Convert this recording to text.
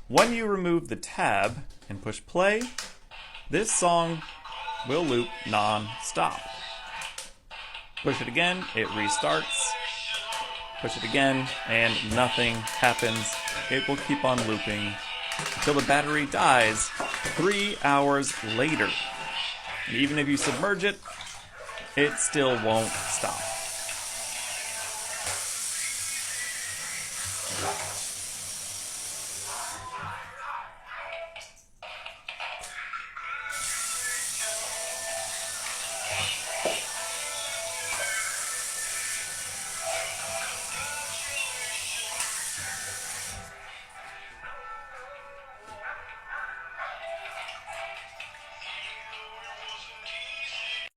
When you remove the tab and push play, this song will loop non-stop. Push it again, it restarts. Push it again, and nothing happens. It will keep on looping until the battery dies 3 hours later. And even if you submerge it, it still won't stop.